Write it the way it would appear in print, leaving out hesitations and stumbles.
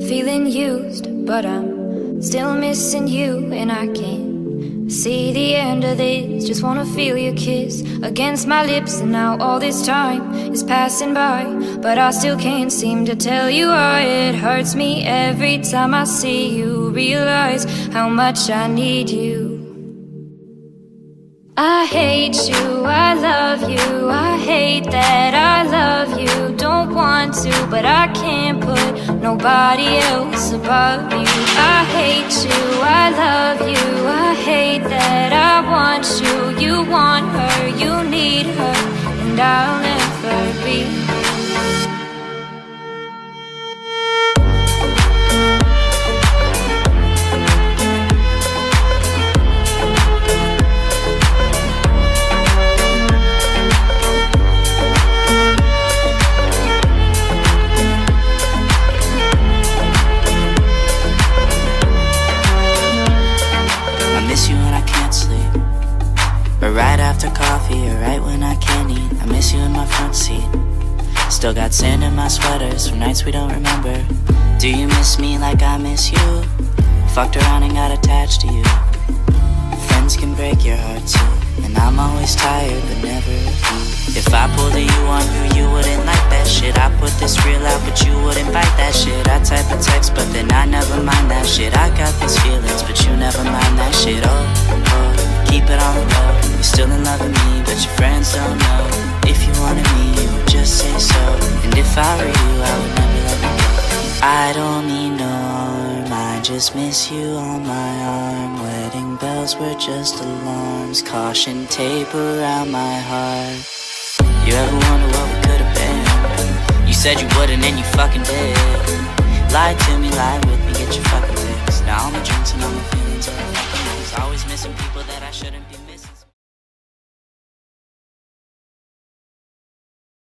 feeling used, but I'm still missing you, and I can't see the end of this. Just wanna feel your kiss against my lips, and now all this time is passing by, but I still can't seem to tell you why. It hurts me every time I see you, realize how much I need you. I hate you, I love you, I hate that I love you. Don't want to, but I can't put nobody else above you. I hate you, I love you, I hate that I want you. You want her, you need her, and I'll never be. Right after coffee, or right when I can't eat, I miss you in my front seat. Still got sand in my sweaters from nights we don't remember. Do you miss me like I miss you? Fucked around and got attached to you. Friends can break your heart too, and I'm always tired but never of you. If I pulled a you on you, you wouldn't like that shit. I put this real out but you wouldn't bite that shit. I type a text but then I never mind that shit. I got these feelings but you never mind that shit. Oh, keep it on the low. You're still in love with me, but your friends don't know. If you wanted me, you would just say so. And if I were you, I would never let you go. I don't mean no harm, I just miss you on my arm. Wedding bells were just alarms, caution tape around my heart. You ever wonder what we could've been? You said you wouldn't and you fucking did. Lie to me, lie with me, get your fucking fix. Now all my drinks and all my feelings are always missing people that I shouldn't be.